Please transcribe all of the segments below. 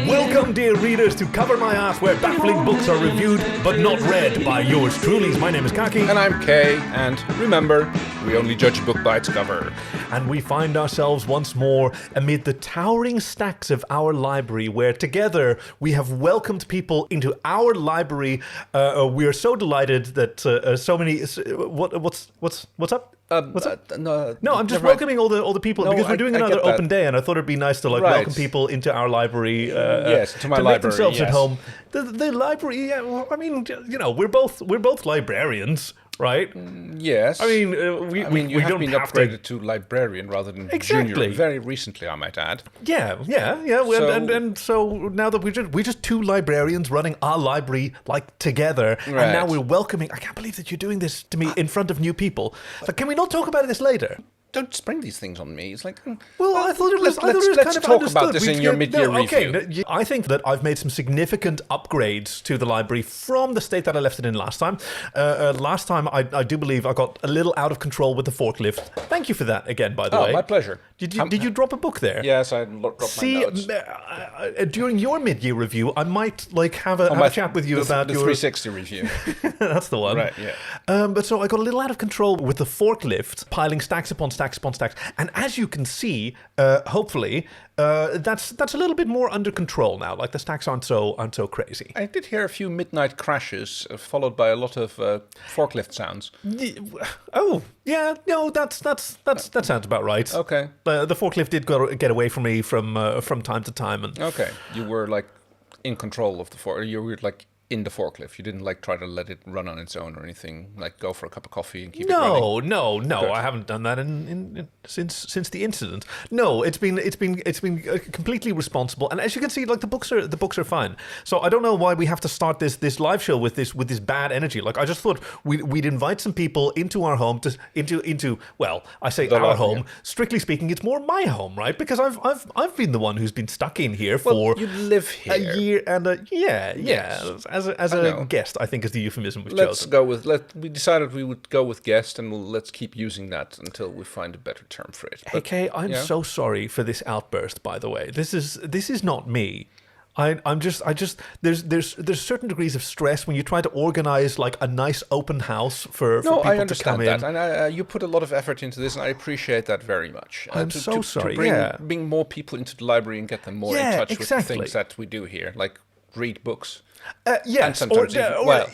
Welcome, dear readers, to Cover My Ass, where baffling books are reviewed but not read by yours truly. My name is Kaki. And I'm Kay, and remember, we only judge a book by its cover. And we find ourselves once more amid the towering stacks of our library, where together we have welcomed people into our library. We are so delighted that so many... What's up? What's up? No, I'm just welcoming all the people because we're doing another open day, and I thought it'd be nice to welcome people into our library. Yes, to my to library. Make themselves yes. at home. The library. Yeah, well, I mean, we're both librarians, right? Yes. I mean, you we have don't been have upgraded to librarian rather than junior very recently, I might add. Yeah. And so now that we're just two librarians running our library together, and now we're welcoming. I can't believe that you're doing this to me in front of new people. Like, can we not talk about this later? Don't spring these things on me. It's like, well, I thought it was. Let's talk about this in your mid-year review. Okay, I think that I've made some significant upgrades to the library from the state that I left it in last time. Last time, I do believe I got a little out of control with the forklift. Thank you for that again, by the way. Oh, my pleasure. Did you drop a book there? Yes, I dropped my notes. During your mid-year review, I might have a chat with you about the your 360 review. That's the one. Right. Yeah. But so I got a little out of control with the forklift, piling stacks upon stacks upon stacks, and as you can see, hopefully, that's a little bit more under control now. Like the stacks aren't so crazy. I did hear a few midnight crashes, followed by a lot of forklift sounds. Oh, yeah, no, that sounds about right. Okay. The forklift did get away from me from time to time, and okay, you were in control of the forklift. You were in the forklift. You didn't try to let it run on its own or anything. Go for a cup of coffee and keep it running. No. Good. I haven't done that since the incident. No, it's been completely responsible. And as you can see, the books are fine. So I don't know why we have to start this live show with this bad energy. I just thought we'd invite some people into our home into well, I say our home. Yeah. Strictly speaking, it's more my home, right? Because I've been the one who's been stuck in here for you live here a year and yes. As a guest, I think is the euphemism we've chosen. We decided we would go with guest, and let's keep using that until we find a better term for it. But, hey, Kay, I'm so sorry for this outburst. By the way, this is not me. There's certain degrees of stress when you try to organize a nice open house for people to come in. No, I understand that, and you put a lot of effort into this, and I appreciate that very much. I'm so sorry. To bring more people into the library and get them more in touch with the things that we do here, like read books. Yes, or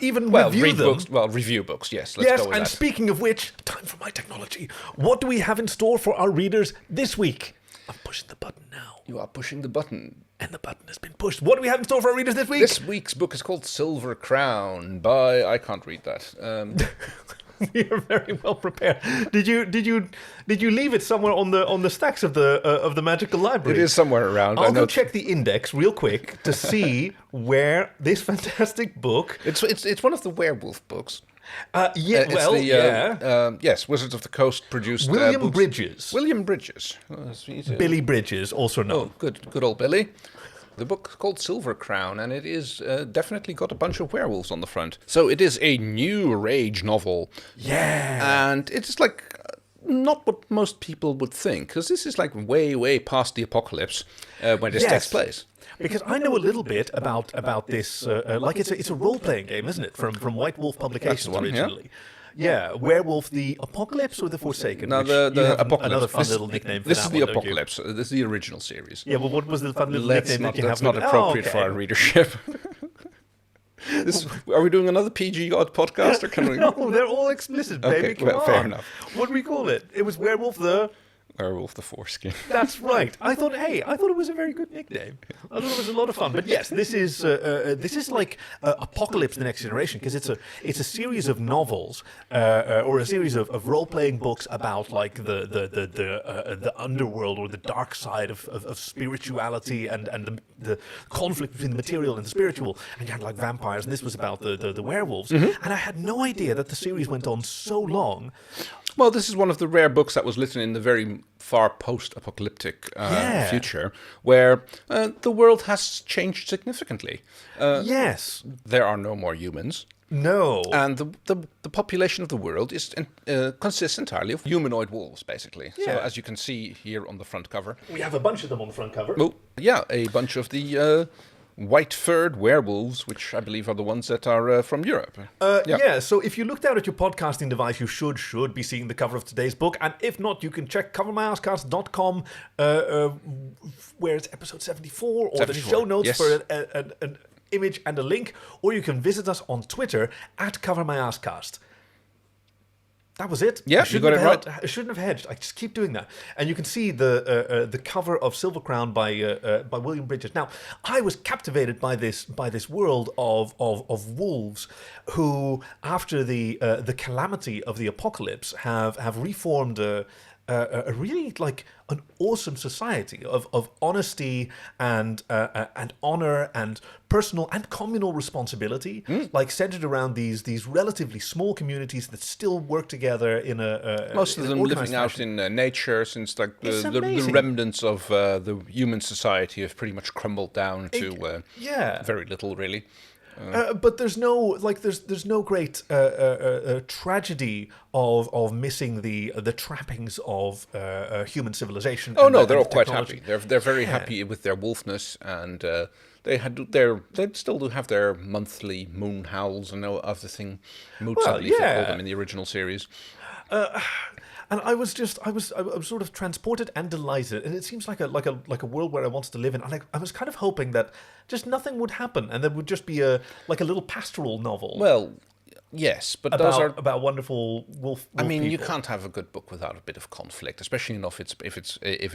even review read them. Books. Well, review books. Yes, let's go with that. Speaking of which, time for my technology. What do we have in store for our readers this week? I'm pushing the button now. You are pushing the button. And the button has been pushed. What do we have in store for our readers this week? This week's book is called Silver Crown by... I can't read that. You're very well prepared. Did you leave it somewhere on the stacks of the magical library? It is somewhere around. I'll go check the index real quick to see where this fantastic book. It's one of the werewolf books. Yes, Wizards of the Coast produced William Bridges. William Bridges. Billy Bridges, also known. Oh, good old Billy. The book is called Silver Crown, and it is definitely got a bunch of werewolves on the front. So it is a new Age novel. Yeah. And it's not what most people would think, because this is way past the apocalypse when this takes place. Because I know a little bit about this, it's a role-playing game, isn't it? From White Wolf Publications originally. Yeah, Werewolf, the Apocalypse or the Forsaken? No, the Apocalypse. Another fun little nickname for this that is the one, Apocalypse. This is the original series. Yeah, well, what was the fun little nickname that you have? That's not appropriate for our readership. Are we doing another PG odd podcast? Or can we... No, they're all explicit, baby. Okay, well, fair enough. What do we call it? It was Werewolf the... Werewolf the Foreskin. That's right. I thought it was a very good nickname. I thought it was a lot of fun. But yes, this is like Apocalypse: The Next Generation, because it's a series of novels or a series of role playing books about the underworld or the dark side of spirituality and the conflict between the material and the spiritual. And you had vampires, and this was about the werewolves. Mm-hmm. And I had no idea that the series went on so long. Well, this is one of the rare books that was written in the very far post-apocalyptic future, where the world has changed significantly. Yes. There are no more humans. No. And the population of the world consists entirely of humanoid wolves, basically. So Yeah. as you can see here on the front cover, We have a bunch of them on the front cover. well, yeah, a bunch of the white-furred werewolves, which I believe are the ones that are from Europe. Yeah, so if you looked out at your podcasting device, you should be seeing the cover of today's book. And if not, you can check covermyasscast.com, where it's episode 74, or the 74, show notes yes. for an image and a link, or you can visit us on Twitter at covermyasscast. That was it. Yeah, you got it right. I shouldn't have hedged. I just keep doing that. And you can see the cover of Silver Crown by William Bridges. Now, I was captivated by this world of wolves who, after the calamity of the apocalypse, have reformed a really like an awesome society of honesty and honor and personal and communal responsibility, like centered around these relatively small communities that still work together in a Most of in them an organized living out fashion. in nature, since like It's the amazing. remnants of the human society have pretty much crumbled down to Yeah. very little, really. But there's no great tragedy of missing the trappings of human civilization. Oh and no, the- they're and all the quite technology. happy. They're very happy with their wolfness, and they still do have their monthly moon howls and other thing. Moots, I Well, believe they yeah. call them in the original series. And I was sort of transported and delighted, and it seems like a world where I wanted to live in. And I was kind of hoping that just nothing would happen, and there would just be a little pastoral novel Well, yes, but those are. about wonderful wolf. I mean, you people. can't have a good book without a bit of conflict, especially if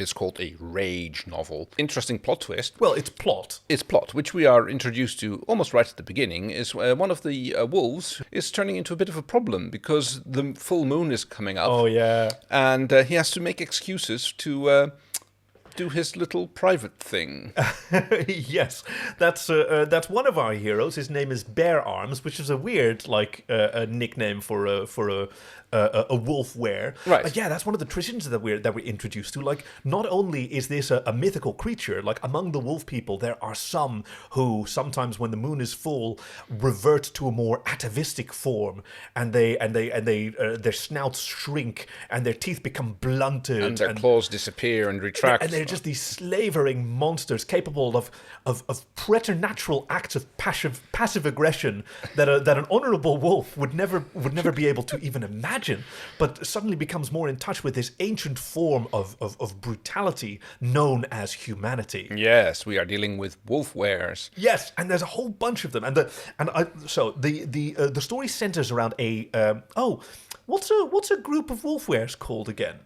it's called a rage novel. Interesting plot twist. Well, it's plot. Its plot, which we are introduced to almost right at the beginning, is one of the wolves is turning into a bit of a problem because the full moon is coming up. Oh yeah. And he has to make excuses to do his little private thing. Yes, that's one of our heroes. His name is Bear Arms, which is a weird a nickname for a wolf were. Right. But yeah, that's one of the traditions that we're introduced to. Like, not only is this a mythical creature, like among the wolf people, there are some who sometimes, when the moon is full, revert to a more atavistic form, and their snouts shrink and their teeth become blunted And their claws disappear and retract. and they're just these slavering monsters capable of preternatural acts of passive aggression that an honorable wolf would never be able to even imagine, but suddenly becomes more in touch with this ancient form of brutality known as humanity. Yes, we are dealing with wolf wares. Yes, and there's a whole bunch of them, so the story centers around what's a group of wolf wares called again?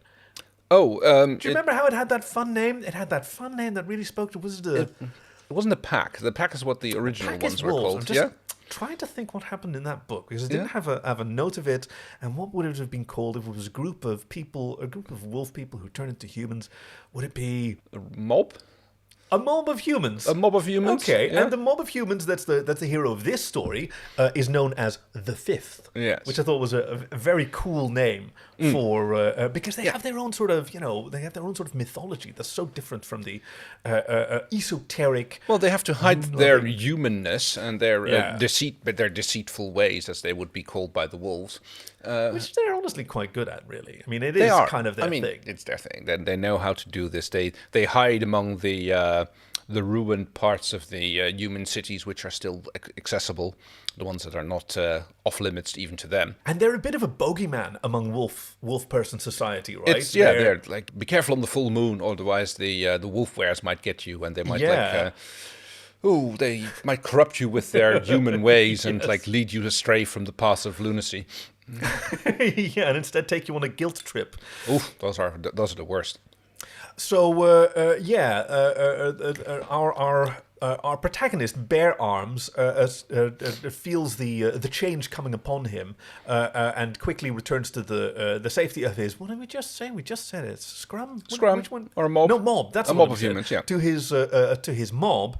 Oh, Do you remember how it had that fun name? It had that fun name that really spoke to it wasn't a pack. The pack is what the original Pack ones is were wolves. called. I'm just Yeah. trying to think what happened in that book, because it didn't Yeah. have a note of it. And what would it have been called if it was a group of wolf people who turn into humans? Would it be Mob? a mob of humans? A mob of humans. Okay, yeah. and the mob of humans that's the hero of this story is known as the Fifth, Yes. which I thought was a very cool name for because they have their own sort of mythology that's so different from the esoteric. Well, they have to hide their humanness and their Yeah. deceit, but their deceitful ways, as they would be called by the wolves. Which they're honestly quite good at, really. I mean, it They is are kind of their I mean, thing. it's their thing. They know how to do this. They hide among the ruined parts of the human cities, which are still accessible, the ones that are not off limits even to them. And they're a bit of a bogeyman among wolf person society, right? They're like, be careful on the full moon, otherwise the wolf wares might get you, and they might Yeah. they might corrupt you with their human ways and Yes. like lead you astray from the path of lunacy. yeah, and instead take you on a guilt trip. Oof, those are the worst. So our protagonist, Bear Arms, feels the change coming upon him, and quickly returns to the safety of his. What did we just say? We just said it. Scrum. Scrum, Which one? or a mob. No, mob. That's A what mob we of said. humans, yeah. To his mob,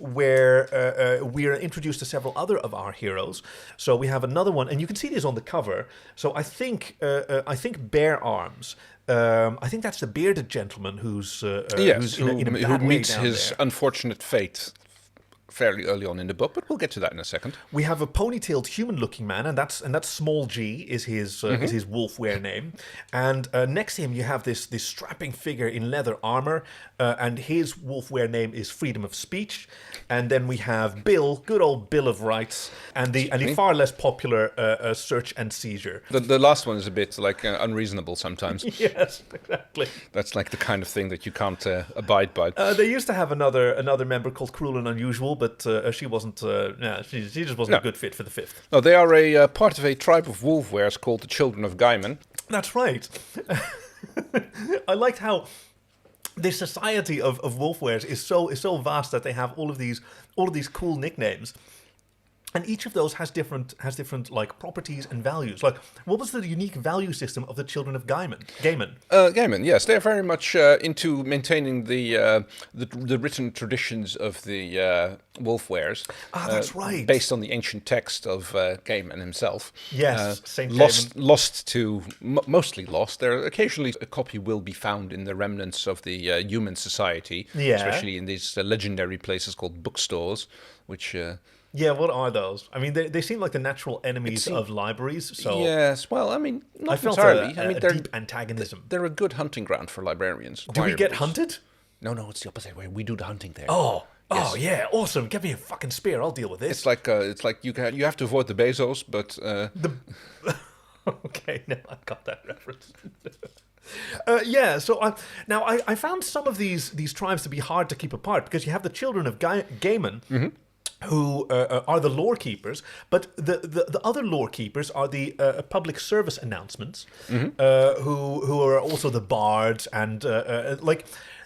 where we are introduced to several other of our heroes. So we have another one, and you can see this on the cover. So I think Bear Arms. I think that's the bearded gentleman who's Yes, in a bad who way meets down his there. unfortunate fate fairly early on in the book, but we'll get to that in a second. We have a ponytailed human-looking man, and that's Small G is his wolfware name. And next to him, you have this strapping figure in leather armor, and his wolfware name is Freedom of Speech. And then we have Bill, good old Bill of Rights, and the far less popular Search and Seizure. The last one is a bit like unreasonable sometimes. Yes, exactly. That's like the kind of thing that you can't abide by. They used to have another member called Cruel and Unusual, but she wasn't. She just wasn't a good fit for the fifth. No, they are a part of a tribe of wolfwares called the Children of Gaiman. That's right. I liked how this society of wolfwares is so vast that they have all of these cool nicknames. And each of those has different like properties and values. Like, what was the unique value system of the Children of Gaiman? Gaiman, yes, they're very much into maintaining the written traditions of the wolfwares. That's right. Based on the ancient text of Gaiman himself. Yes, Saint Gaiman. Mostly lost. There occasionally a copy will be found in the remnants of the human society, especially in these legendary places called bookstores, which. Yeah, what are those? I mean, they seem like the natural enemies of libraries. So yes, well, I mean, not I felt entirely. a deep antagonism. They're a good hunting ground for librarians. Do we get hunted? No, it's the opposite way. We do the hunting there. Oh, yes. Oh yeah, awesome! Get me a fucking spear. I'll deal with this. It's like you have to avoid the Bezos, but Okay, now I got that reference. Yeah, so I found some of these tribes to be hard to keep apart because you have the Children of Gaiman. Mm-hmm. Who are the lore keepers, but the other lore keepers are the public service announcements, mm-hmm. Who are also the bards and like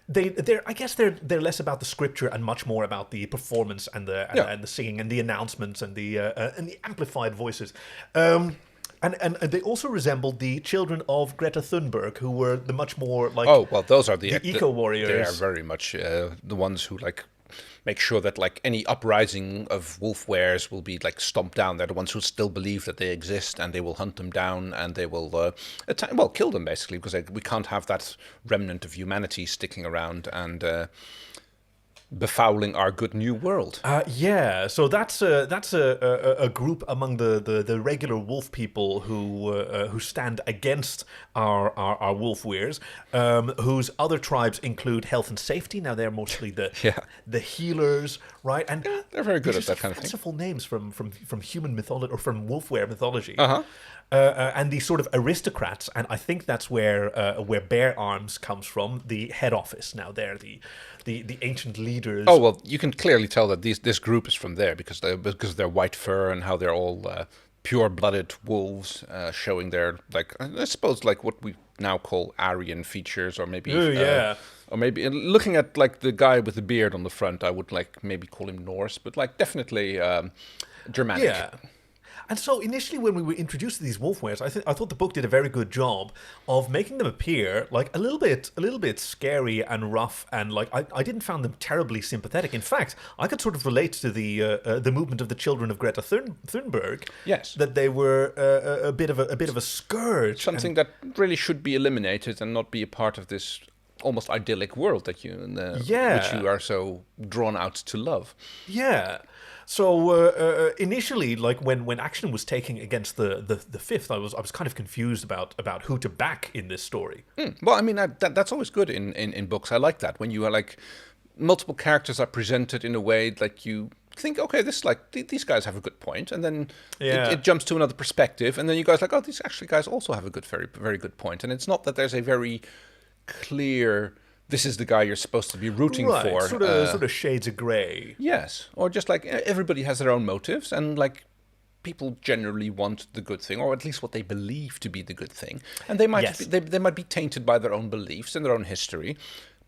they're I guess they're less about the scripture and much more about the performance and the singing and the announcements and the amplified voices. And they also resembled the children of Greta Thunberg, who were the much more like those are the eco warriors. They are very much the ones who like make sure that like any uprising of wolfwares will be like stomped down. They're the ones who still believe that they exist, and they will hunt them down, and they will kill them basically, because we can't have that remnant of humanity sticking around and befouling our good new world. Yeah, so that's a group among the regular wolf people who stand against our wolf weirs, whose other tribes include health and safety. Now they're mostly the healers, right? And they're very good at that kind of thing. Fanciful names from human mythology or from wolfware mythology. Uh-huh. And these sort of aristocrats, and I think that's where Bear Arms comes from, the head office. Now they're the ancient leaders. Oh well, you can clearly tell that this group is from there because of their white fur and how they're all pure-blooded wolves, showing their like I suppose like what we now call Aryan features, or maybe or maybe looking at like the guy with the beard on the front, I would like maybe call him Norse, but like definitely Germanic. Yeah. And so initially when we were introduced to these wolfwares, I thought the book did a very good job of making them appear like a little bit scary and rough, and like I didn't find them terribly sympathetic. In fact, I could sort of relate to the movement of the children of Greta Thunberg. Yes, that they were a bit of a scourge, something that really should be eliminated and not be a part of this almost idyllic world that which you are so drawn out to love. Yeah. So initially, like when action was taking against the fifth, I was kind of confused about who to back in this story. Well, I mean that's always good in books. I like that when you are like multiple characters are presented in a way that you think, okay, this like these guys have a good point, and then it jumps to another perspective, and then you guys like, oh, these actually guys also have a very very good point, and it's not that there's a very clear. This is the guy you're supposed to be rooting for. Sort of shades of grey. Yes, or just like everybody has their own motives, and like people generally want the good thing, or at least what they believe to be the good thing, and they might they might be tainted by their own beliefs and their own history,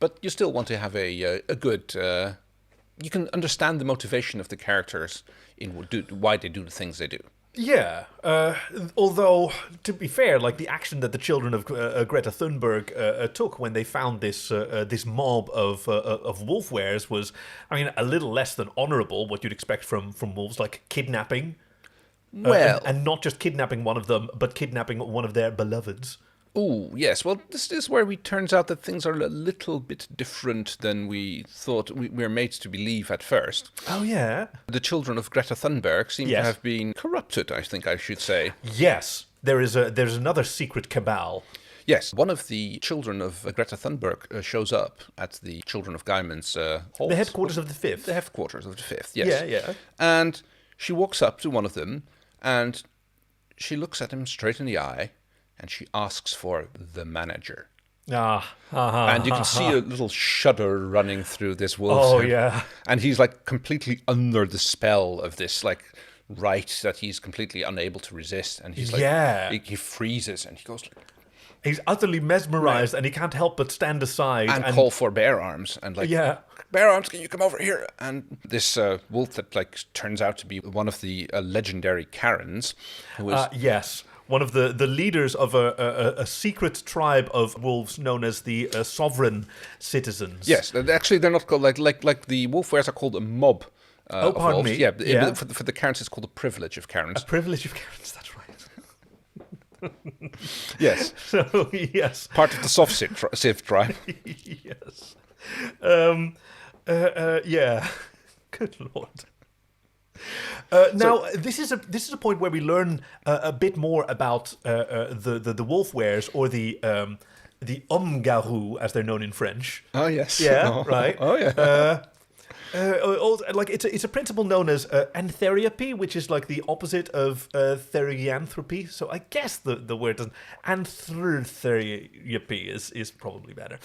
but you still want to have a good. You can understand the motivation of the characters in why they do the things they do. Yeah, although to be fair, like the action that the children of Greta Thunberg took when they found this mob of wolfwares was, I mean, a little less than honourable. What you'd expect from wolves, like kidnapping, well, and not just kidnapping one of them, but kidnapping one of their beloveds. Oh, yes. Well, this is where it turns out that things are a little bit different than we thought we were made to believe at first. Oh, yeah. The children of Greta Thunberg seem to Yes. have been corrupted, I think I should say. Yes. There's another secret cabal. Yes, one of the children of Greta Thunberg shows up at the Children of Gaiman's hall. The headquarters of the Fifth. The headquarters of the Fifth, yes. Yeah, yeah. And she walks up to one of them, and she looks at him straight in the eye, and she asks for the manager. And you can see a little shudder running through this wolf's Oh, head. yeah. And he's like completely under the spell of this like right that he's completely unable to resist. And he's like, Yeah. he freezes and he goes like, He's utterly mesmerized, and he can't help but stand aside and call for bear arms and like, Yeah. bear arms, can you come over here? And this wolf that like turns out to be one of the legendary Karens, who is Yes. One of the leaders of a secret tribe of wolves known as the Sovereign Citizens. yes, actually they're not called like the wolf wares are called a mob. Of pardon wolves. me. Yeah, Yeah. for the Karens it's called a privilege of Karens. Privilege of Karens, that's right. Yes, So, yes. part of the soft Civ tribe. Yes. Yeah. Good Lord. Now, this is a point where we learn a bit more about the wolf wares, or the hommes-garous, as they're known in French. Oh yes. Yeah, Oh, right. Oh yeah. Like it's a principle known as antherapy, which is like the opposite of therianthropy. So I guess the word antherapy is probably better.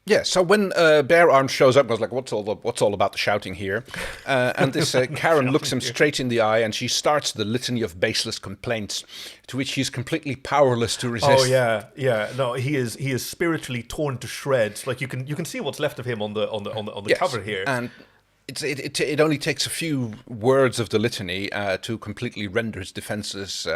Yeah, so when Bear Arms shows up, goes like, "What's all about the shouting here?" And this Karen looks him straight in the eye, and she starts the litany of baseless complaints, to which he's completely powerless to resist. Oh yeah, yeah. No, he is spiritually torn to shreds. Like you can see what's left of him on the Yes, cover here. and it only takes a few words of the litany to completely render his defenses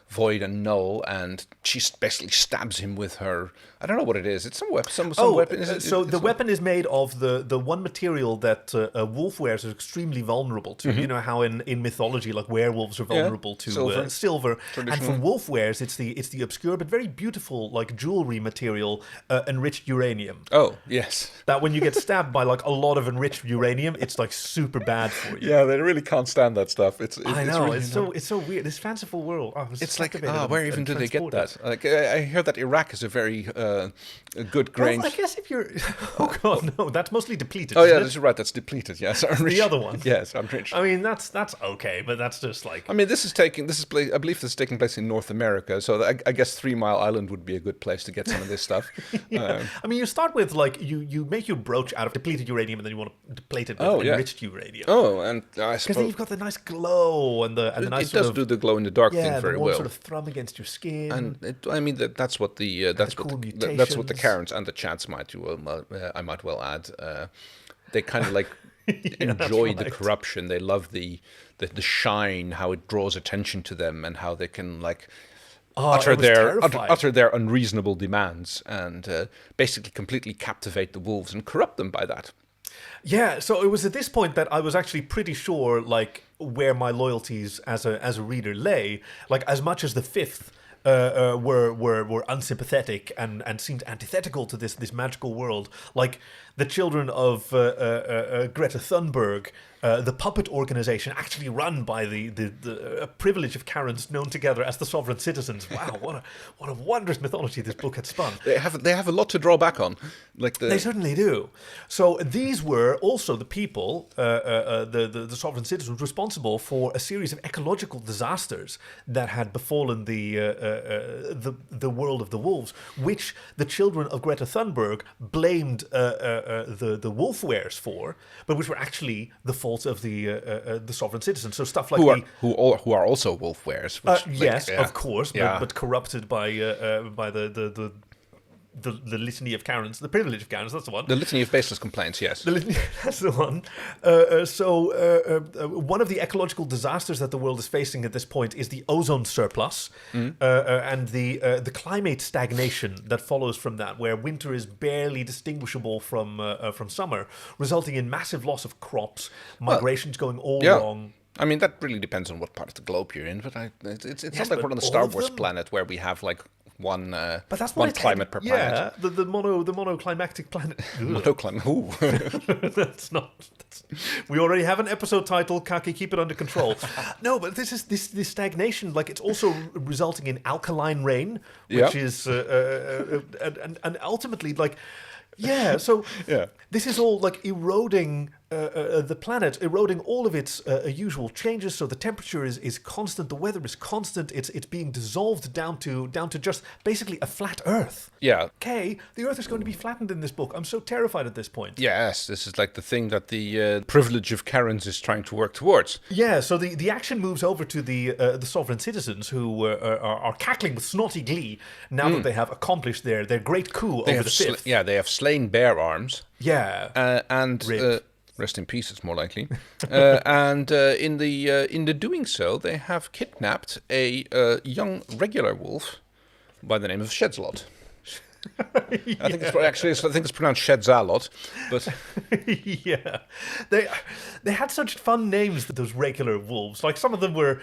void and null, and she basically stabs him with her. I don't know what it is. It's some weapon. Some weapon. So the weapon is made of the one material that wolf wares are extremely vulnerable to. You know how in mythology, like werewolves are vulnerable to silver, and for wolf wares, it's the obscure but very beautiful like jewelry material, enriched uranium. Oh yes. That when you get stabbed by like a lot of enriched uranium, it's like super bad for you. Yeah, they really can't stand that stuff. I know, really it's so weird. This fanciful world. It's like, where even do they get that? Like, I hear that Iraq is a very good grain. Well, I guess if you're, oh god, no, that's mostly depleted. Oh yeah, isn't it? that's right. That's depleted. Yes, The other one. Yes, unrich. I mean, that's okay, but that's just like. I mean, I believe this is taking place in North America, so I guess 3 Mile Island would be a good place to get some of this stuff. Yeah. I mean, you start with like you make your brooch out of depleted uranium, and then you want to deplete it with enriched uranium. Oh, and I Because then suppose you've got the nice glow and the nice it sort does of, do the glow in the dark yeah, thing the very warm well. sort of thrum against your skin. And I mean that's what the cool that's what the mutations. Karens and the Chants might I might well add. They kind of like Yeah, that's enjoy the right. corruption. They love the shine, how it draws attention to them, and how they can like I was terrified. utter their unreasonable demands and basically completely captivate the wolves and corrupt them by that. Yeah, so it was at this point that I was actually pretty sure, like, where my loyalties as a reader lay. Like, as much as the Fifth were unsympathetic and seemed antithetical to this magical world, like the children of Greta Thunberg, the puppet organization actually run by the privilege of Karens known together as the Sovereign Citizens. Wow, what a wondrous mythology this book had spun. They have a lot to draw back on. Like They certainly do. So these were also the people, the sovereign citizens, responsible for a series of ecological disasters that had befallen the world of the wolves, which the children of Greta Thunberg blamed the wolf wares for, but which were actually the fault of the sovereign citizens. So stuff like who are also wolf wares. yes, of course, but corrupted by the litany of Karens, the privilege of Karens, that's the one. The litany of baseless complaints, yes. That's the one. One of the ecological disasters that the world is facing at this point is the ozone surplus and the climate stagnation that follows from that, where winter is barely distinguishable from summer, resulting in massive loss of crops, migrations going all wrong. I mean, that really depends on what part of the globe you're in, but it's not like we're on the Star Wars planet where we have like one But that's one what climate per planet. Yeah, the monoclimactic planet. Monoclimate. Ooh. We already have an episode title. Kaki, keep it under control. No, but this stagnation. Like it's also resulting in alkaline rain, which is and ultimately like. Yeah, so this is all like eroding the planet, eroding all of its usual changes. So the temperature is constant, the weather is constant. It's being dissolved down to just basically a flat Earth. Yeah. Okay, the Earth is going to be flattened in this book. I'm so terrified at this point. Yes, this is like the thing that the privilege of Karens is trying to work towards. Yeah, so the action moves over to the sovereign citizens who are cackling with snotty glee now that they have accomplished their great coup over the fifth. They have slain bear arms. Yeah, and rest in peace. It's more likely. And in the doing so, they have kidnapped a young regular wolf by the name of Shedzalot. I think it's pronounced Shedzalot, but yeah, they had such fun names, those regular wolves. Like some of them were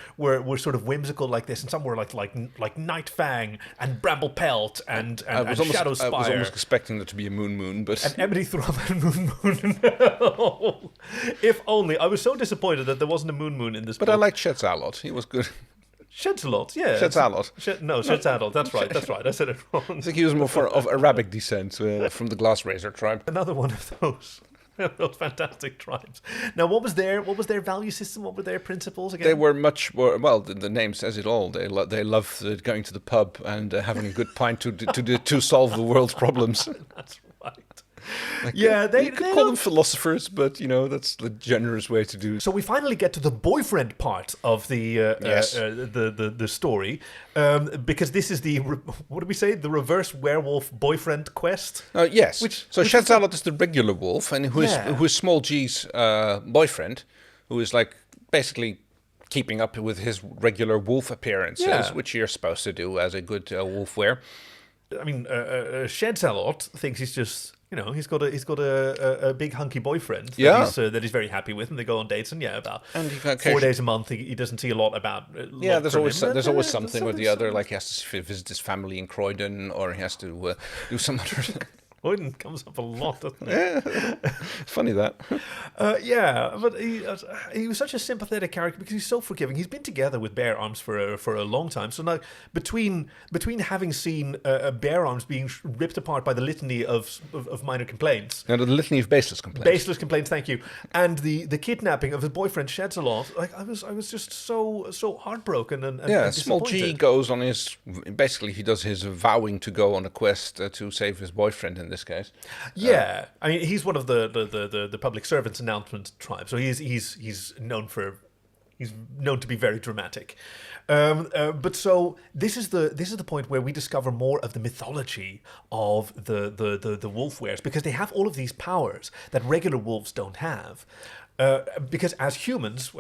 sort of whimsical like this, and some were like Night Fang and Bramble Pelt and Shadow Spire. I was almost expecting there to be a Moon, but and Ebony Thrum and Moon. No. If only. I was so disappointed that there wasn't a Moon in this book. But I liked Shedzalot. He was good. Shedzalot, yeah. Shedzalot. Shedzalot, that's right. I said it wrong. I think he was more of Arabic descent from the Glass Razor tribe. Another one of those fantastic tribes. Now, what was their value system? What were their principles again? They were much more, well, the name says it all. They love going to the pub and having a good pint to solve the world's problems. That's right. Like, yeah, you could call them philosophers, but that's the generous way to do. So we finally get to the boyfriend part of the story, because this is the what do we say? The reverse werewolf boyfriend quest. Yes. So Shedzalot is the regular wolf, and who is Small G's boyfriend, who is like basically keeping up with his regular wolf appearances, which you're supposed to do as a good wolf were. I mean, Shedzalot thinks he's just. He's got a big hunky boyfriend that he's very happy with, and they go on dates, and about 4 days a month. He doesn't see a lot about. There's always something or the other. Like he has to visit his family in Croydon, or he has to do some other. Croydon comes up a lot, doesn't it? Funny that. But he was such a sympathetic character because he's so forgiving. He's been together with Bear Arms for a long time. So now, between having seen Bear Arms being ripped apart by the litany of minor complaints, the litany of baseless complaints, thank you, and the kidnapping of his boyfriend Shedzalot, like I was just so heartbroken and Small G goes on basically he does his vowing to go on a quest to save his boyfriend in this case. I mean he's one of the public servants announcement tribe, so he's known to be very dramatic. But so this is the point where we discover more of the mythology of the wolf wares, because they have all of these powers that regular wolves don't have. Because as humans,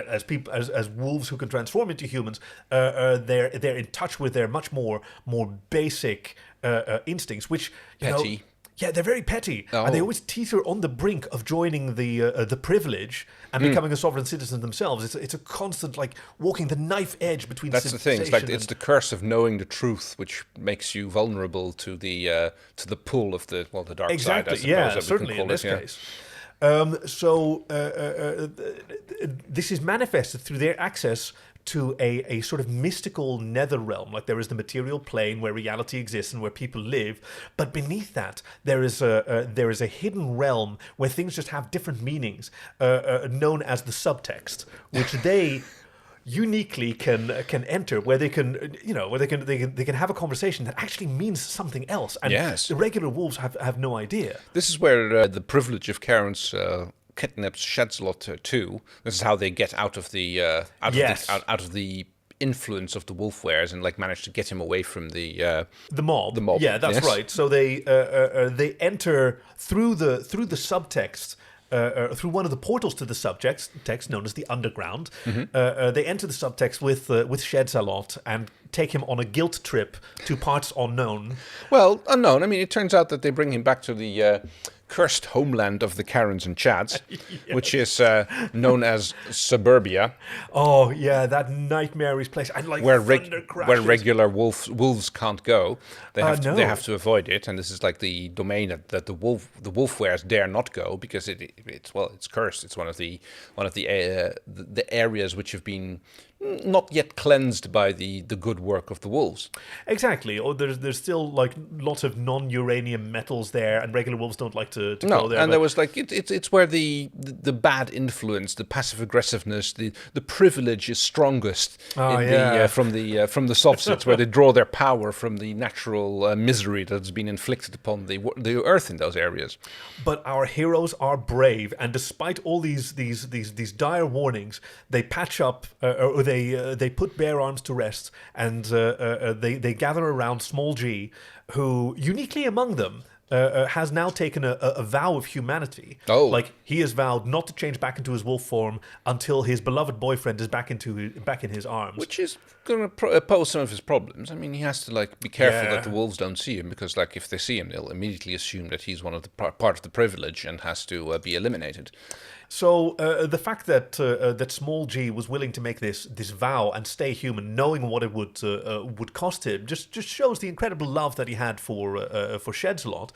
as people, as wolves who can transform into humans, they're in touch with their much more basic instincts, which petty. They're very petty, and they always teeter on the brink of joining the privilege and becoming a sovereign citizen themselves. It's a constant like walking the knife edge between. That's the thing. It's the curse of knowing the truth, which makes you vulnerable to the pull of the dark side. I suppose, certainly in this case. This is manifested through their access to a sort of mystical nether realm. Like there is the material plane where reality exists and where people live, but beneath that there is a hidden realm where things just have different meanings, known as the subtext, which they uniquely can enter, where they can have a conversation that actually means something else, and the regular wolves have no idea. This is where the privilege of Karen's kidnaps Shedzalot too. This is how they get out of the out of the influence of the wolf wares and like manage to get him away from the mob. The mob. Yeah, that's right. So they enter through the subtext. Through one of the portals to the subtext, known as the Underground. They enter the subtext with Shedzalot and take him on a guilt trip to parts unknown. Well, unknown. I mean, it turns out that they bring him back to cursed homeland of the Karens and Chads, which is known as Suburbia. Oh yeah, that nightmarish place, and like where thunder crashes. where regular wolves can't go. They have No. they have to avoid it, and this is like the domain that the wolf wares dare not go, because it's cursed. It's one of the areas which have been not yet cleansed by the good work of the wolves. Exactly. Or there's still like lots of non-uranium metals there, and regular wolves don't like to go there. And there was like it's where the bad influence, the passive aggressiveness, the privilege is strongest from the softs. It's where they draw their power from the natural misery that's been inflicted upon the earth in those areas. But our heroes are brave, and despite all these dire warnings, they patch up, or they put bare arms to rest, and they gather around Small G, who uniquely among them has now taken a vow of humanity. Oh. Like, he has vowed not to change back into his wolf form until his beloved boyfriend is back in his arms. Which is going to pose some of his problems. I mean, he has to like be careful Yeah. that the wolves don't see him, because like if they see him, they'll immediately assume that he's one of the part of the privilege and has to be eliminated. So the fact that Small G was willing to make this vow and stay human, knowing what it would cost him, just shows the incredible love that he had for Shedslot.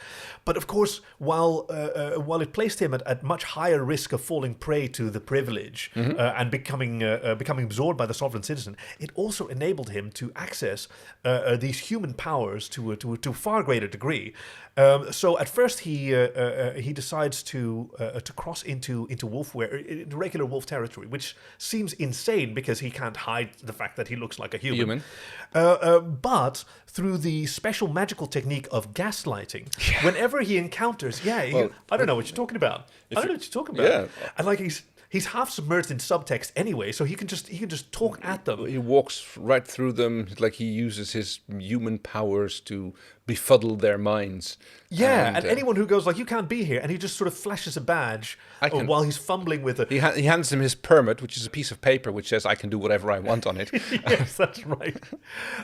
But of course, while it placed him at much higher risk of falling prey to the privilege and becoming absorbed by the sovereign citizen, it also enabled him to access these human powers to a far greater degree. So at first he decides to cross into regular wolf territory, which seems insane because he can't hide the fact that he looks like a human. But through the special magical technique of gaslighting, whenever he encounters, I don't know what you're talking about. Yeah. And like he's half submerged in subtext anyway, so he can just talk at them. He walks right through them, like he uses his human powers to befuddle their minds. Yeah, and anyone who goes like, you can't be here, and he just sort of flashes a badge while he's fumbling with it. He hands him his permit, which is a piece of paper which says I can do whatever I want on it. Yes, that's right.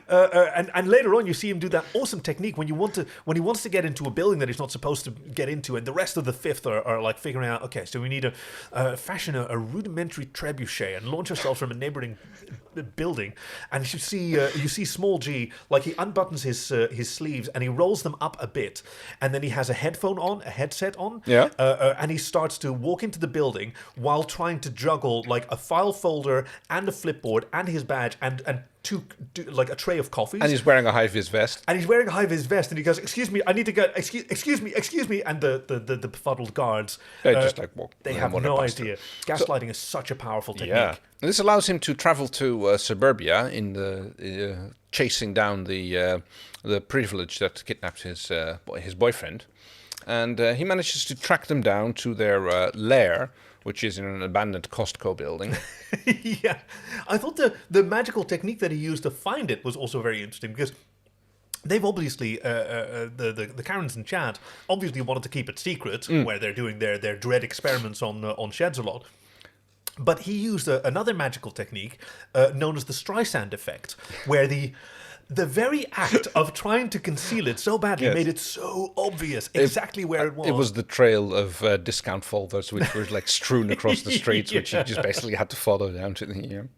And later on, you see him do that awesome technique when he wants to get into a building that he's not supposed to get into, and the rest of the fifth are like figuring out, okay, so we need to fashion a rudimentary trebuchet and launch ourselves from a neighboring building. And you see Small G, like he unbuttons his sleeves and he rolls them up a bit, and then he has a headset on, and he starts to walk into the building while trying to juggle like a file folder and a flipboard and his badge and like a tray of coffees. And he's wearing a high-vis vest. And he goes, excuse me, I need to go, excuse me. And the befuddled guards, They just like walk. they have no idea. Gaslighting is such a powerful technique. Yeah. And this allows him to travel to Suburbia in the chasing down the privilege that kidnapped his boyfriend, and he manages to track them down to their lair, which is in an abandoned Costco building. Yeah, I thought the magical technique that he used to find it was also very interesting, because they've obviously the Karens and Chad obviously wanted to keep it secret where they're doing their dread experiments on Shedslot. But he used another magical technique known as the Streisand effect, where the very act of trying to conceal it so badly made it so obvious exactly where it was. It was the trail of discount folders which were like strewn across the streets, which you just basically had to follow down to the.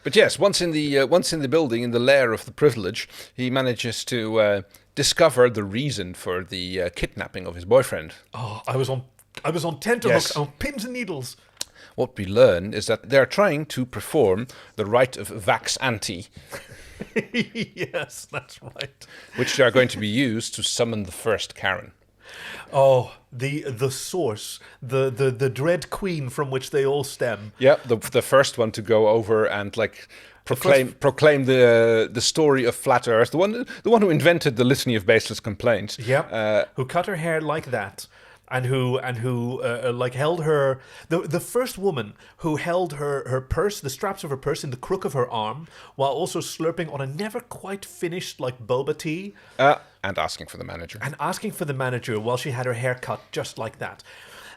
But yes, once in the building, in the lair of the privilege, he manages to discover the reason for the kidnapping of his boyfriend. Oh, I was on tenterhooks, on pins and needles. What we learn is that they're trying to perform the rite of vax ante. Yes, that's right. Which are going to be used to summon the first Karen. Oh, the source, the dread queen from which they all stem. Yeah, the first one to go over and like proclaim the story of flat Earth. The one who invented the litany of baseless complaints. Yeah, who cut her hair like that. And who like held her, the first woman who held her purse, the straps of her purse in the crook of her arm, while also slurping on a never quite finished like boba tea. And asking for the manager. While she had her hair cut just like that.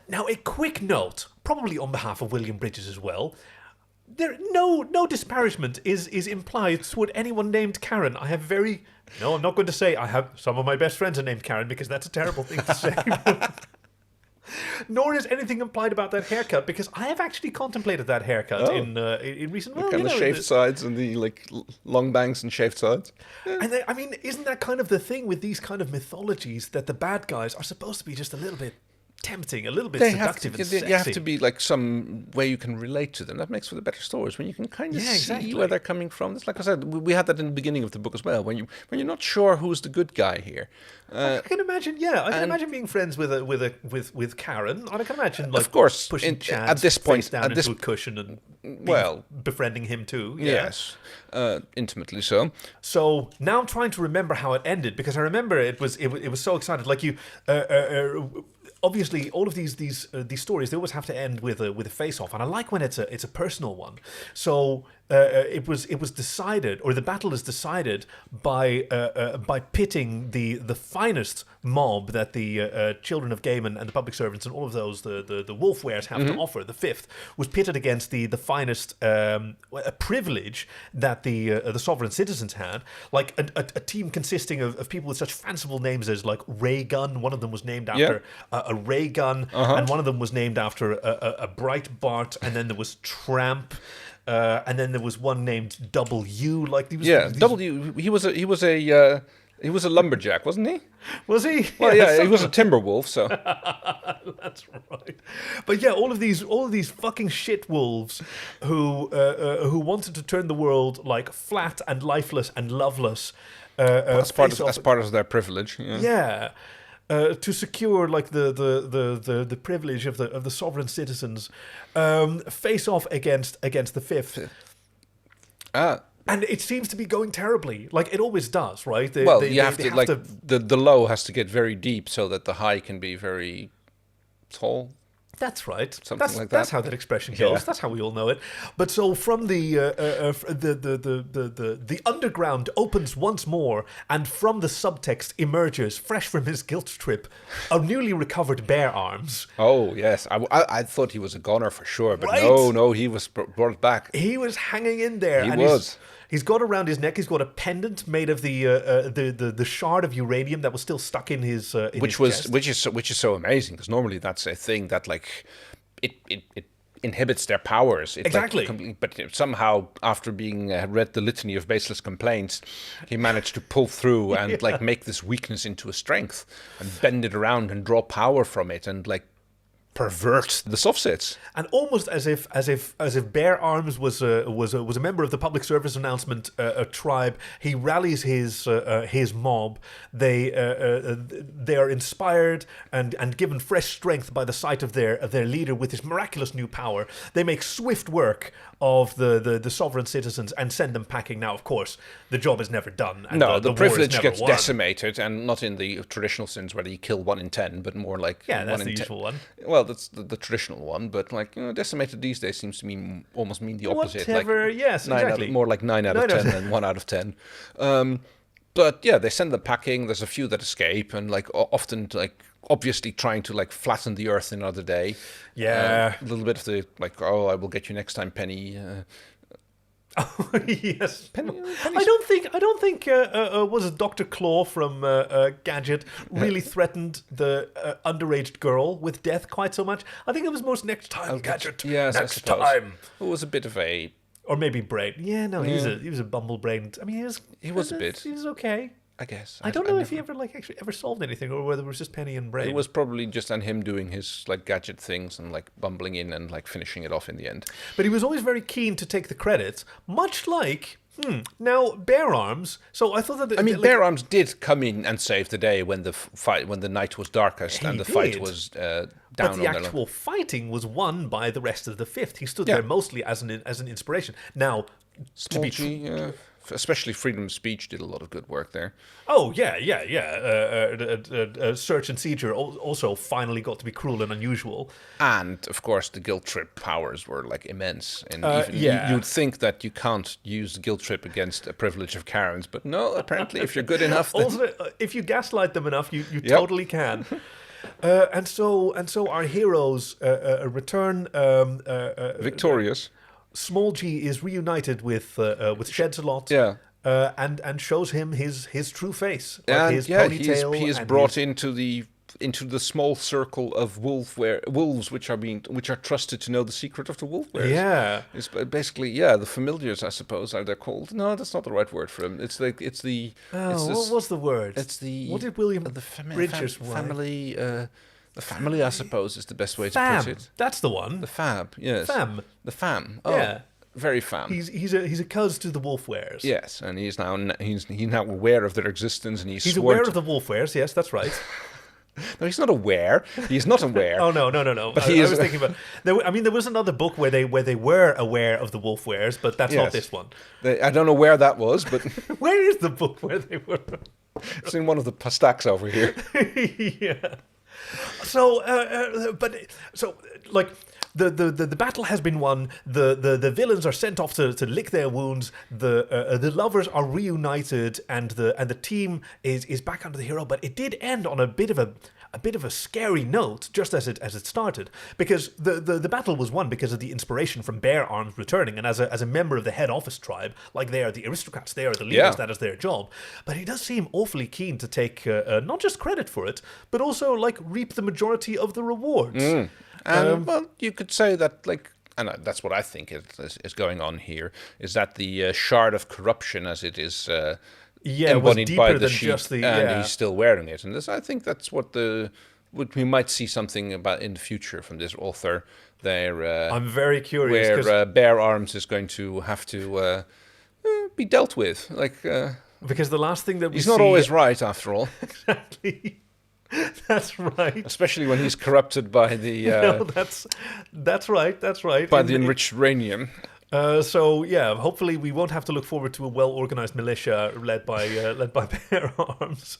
Now, a quick note, probably on behalf of William Bridges as well. There, no disparagement is implied toward anyone named Karen. I have very... No, I'm not going to say I have... Some of my best friends are named Karen, because that's a terrible thing to say. Nor is anything implied about that haircut, because I have actually contemplated that haircut in recent... Well, Kind of shaved sides and the like long bangs and shaved sides. Yeah. And I mean, isn't that kind of the thing with these kind of mythologies, that the bad guys are supposed to be just a little bit tempting, a little bit seductive and sexy? You have to be like some way you can relate to them. That makes for the better stories, when you can kind of see where they're coming from. It's like I said, we had that in the beginning of the book as well, when you're not sure who's the good guy here. I can imagine, I can imagine being friends with Karen. I can imagine, like, of course, pushing Chad at this point, face down into a cushion and befriending him too. Yeah. Yes, intimately so. So now I'm trying to remember how it ended, because I remember it was so excited. Like you. Obviously, all of these stories, they always have to end with a face-off, and I like when it's a personal one. So it was decided, or the battle is decided by pitting the finest mob that the children of game and the public servants and all of those the wolf wares have to offer. The fifth was pitted against the finest privilege that the sovereign citizens had, like a team consisting of people with such fanciful names as like Ray Gun. One of them was named after a ray gun, and one of them was named after a Breitbart, and then there was Tramp. And then there was one named W. Like W. He was a lumberjack, wasn't he? Was he? Well, yeah, he was a timber wolf. So that's right. But yeah, all of these fucking shit wolves who wanted to turn the world like flat and lifeless and loveless. As part of their privilege. Yeah. To secure like the privilege of the sovereign citizens, face off against the fifth. And it seems to be going terribly, like it always does, right? The low has to get very deep so that the high can be very tall. That's right. Something like that. That's how that expression goes. Yeah. That's how we all know it. But so from the underground opens once more, and from the subtext emerges, fresh from his guilt trip, a newly recovered bear arms. Oh yes, I thought he was a goner for sure, but no, he was brought back. He was hanging in there. He was. He's got around his neck. He's got a pendant made of the shard of uranium that was still stuck in his chest. Which is so amazing, because normally that's a thing that like it inhibits their powers. Exactly. But somehow, after being read the litany of baseless complaints, he managed to pull through and like make this weakness into a strength and bend it around and draw power from it and like pervert the soft-sits. And almost as if Bear Arms was a member of the public service announcement tribe, he rallies his mob. They are inspired and given fresh strength by the sight of their leader with his miraculous new power. They make swift work of the sovereign citizens and send them packing. Now, of course, the job is never done. And the privilege gets decimated, and not in the traditional sense where you kill 1 in 10, but more like that's the usual one. Well, that's the traditional one, but like decimated these days seems to almost mean the opposite. Whatever, like, yes, exactly. More like 9 out of 10 than 1 out of 10. But yeah, they send them packing. There's a few that escape, and like often like obviously trying to like flatten the earth another day. Yeah, a little bit of the like, I will get you next time, Penny. Oh, yes, Penny. I don't think was it Dr. Claw from Gadget really threatened the underaged girl with death quite so much. I think it was most next time, Gadget. Yes, next time. It was a bit of a. Or maybe Brain. Yeah, no, he was a bumble brain. I mean, he was a bit. He was okay. I guess. I don't know if he ever ever solved anything, or whether it was just Penny and Brain. It was probably just him doing his like Gadget things and like bumbling in and like finishing it off in the end. But he was always very keen to take the credit, much like now Bear Arms. So I thought that Bear Arms did come in and save the day when the night was darkest and the fight was down. But the actual fighting was won by the rest of the Fifth. He stood there mostly as an inspiration. Now, to be especially freedom of speech did a lot of good work there. Oh, yeah. Search and Seizure also finally got to be cruel and unusual. And, of course, the guilt trip powers were, like, immense. And you'd think that you can't use the guilt trip against a privilege of Karens, but no, apparently, if you're good enough... Also, if you gaslight them enough, you totally can. And so our heroes return... victorious. Small G is reunited with Shedsalot. Yeah. And shows him his true face, like And his yeah, ponytail. he is and brought into the small circle of wolves which are trusted to know the secret of the wolf wares. Yeah, It's basically the familiars, I suppose, are they called? No, that's not the right word for them. It's like it's the. what was the word? It's the. What did William Bridges write? family? The family, I suppose, is the best way to Fam. put it. That's the one. The fam, yes. Fam. The fam. Oh, Yeah. very fam. He's a cuz to the wolf wares. Yes, and he's now aware of their existence, and he's He's sworn aware to- of the wolf wares. Yes, that's right. No, he's not aware. He's not aware. Oh no. But I was thinking about. There was another book where they were aware of the wolf wares, but that's not Yes. this one. I don't know where that was, but Where is the book where they were? it's in one of the stacks over here. Yeah. So, like the battle has been won. The villains are sent off to lick their wounds. The lovers are reunited, and the team is back under the hero. But it did end on a bit of a scary note, just as it started, because the battle was won because of the inspiration from Bear Arms returning, and as a member of the head office tribe, like they are the aristocrats, they are the leaders, Yeah. that is their job. But he does seem awfully keen to take not just credit for it, but also like reap the majority of the rewards. And well, you could say that, like, and that's what I think is going on here, is that the shard of corruption, as it is Yeah, it was embodied deeper by the than sheep, just the. and Yeah. he's still wearing it. And this, I think that's what we might see something about in the future from this author. There, I'm very curious. where 'Cause Bear Arms is going to have to be dealt with. Like because the last thing that we he's see, not always right, after all. exactly. That's right. Especially when he's corrupted by the No, that's right. That's right. by the enriched uranium. So yeah, hopefully we won't have to look forward to a well-organized militia led by Bear Arms.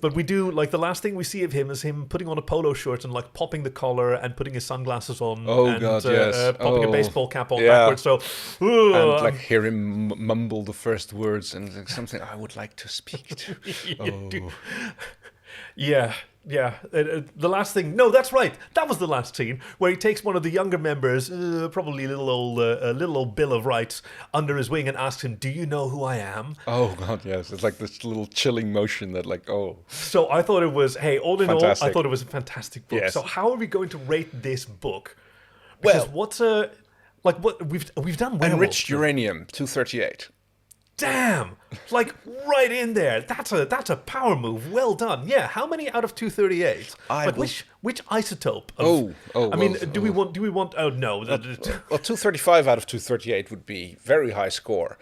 But we do, like, the last thing we see of him is him putting on a polo shirt and like popping the collar and putting his sunglasses on. Oh, and, God, yes. popping a Oh, baseball cap on yeah. backwards. So And like hear him mumble the first words and like, something I would like to speak to. Oh. Yeah. The last thing. No, that's right. That was the last scene where he takes one of the younger members, probably little old Bill of Rights, under his wing and asks him, "Do you know who I am?" Oh God, yes. It's like this little chilling motion that, like, oh. So I thought it was, hey, all in all, I Fantastic. thought it was a fantastic book. Yes. So how are we going to rate this book? Because what's what we've done Werewolf. Enriched uranium, 238. Damn! Like right in there. That's a power move. Well done. Yeah. How many out of 238? Like which isotope? I mean, do we want? Oh no. Well, 235 out of 238 would be very high score.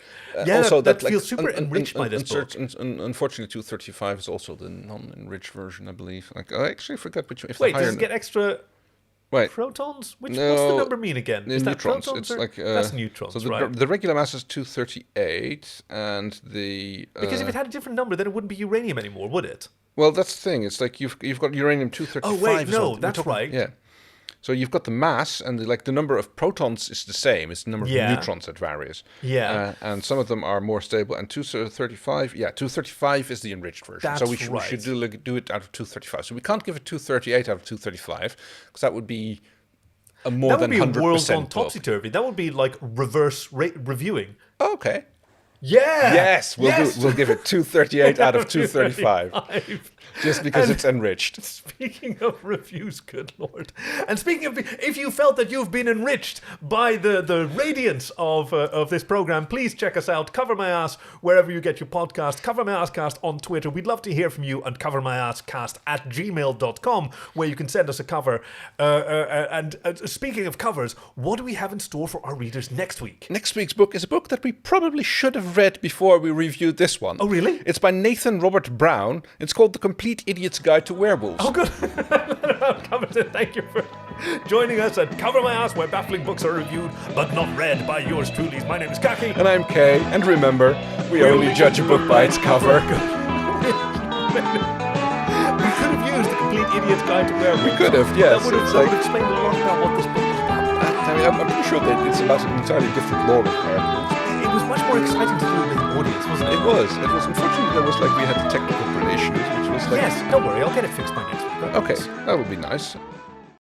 Yeah, also, that feels super enriched by this book. Unfortunately, 235 is also the non-enriched version, I believe. Like, I actually forgot which one. If Wait, the higher does it get extra Wait. protons? What's No, the number mean again? Is that neutrons. protons? It's Or? like That's neutrons, so right? the regular mass is 238, and the Because if it had a different number, then it wouldn't be uranium anymore, would it? well, that's the thing. It's like you've got uranium 235. Oh wait, is no, all- we're that's talking- right. Yeah. So you've got the mass, and the number of protons is the same. It's the number Yeah. of neutrons that varies. Yeah. And some of them are more stable. And 235, 235 is the enriched version. So That's we should right. do it out of 235. So we can't give it 238 out of 235 because that would be a more That would than be a 100% world gone book. topsy-turvy. That would be like reverse reviewing. Oh, okay. Yeah! Yes, we'll give it 238 out of 235. 235. Just because And- it's enriched. Speaking of reviews, good lord. And speaking of, if you felt that you've been enriched by the radiance of this program, please check us out. Cover My Ass wherever you get your podcast. Cover My Ass Cast on Twitter. We'd love to hear from you. And covermyasscast@gmail.com, where you can send us a cover. And speaking of covers, what do we have in store for our readers next week? Next week's book is a book that we probably should have read before we reviewed this one. Oh, really? It's by Nathan Robert Brown. It's called The Complete Idiot's Guide to Werewolves. Oh, good. Thank you for joining us at Cover My Ass, where baffling books are reviewed but not read by yours truly. My name is Kaki. And I'm Kay. And remember, we only judge a book by its cover. We could have used The Complete Idiot's Guide to Werewolves. We could have, yes. That would have explained a lot about what this book is about. I mean, I'm pretty sure that it's about an entirely different lore of werewolves. It was much more exciting to do it with an audience, wasn't it? It was. Unfortunately, there was we had technical issues, which was like... Yes, don't worry, I'll get it fixed by next week. Okay, that would be nice.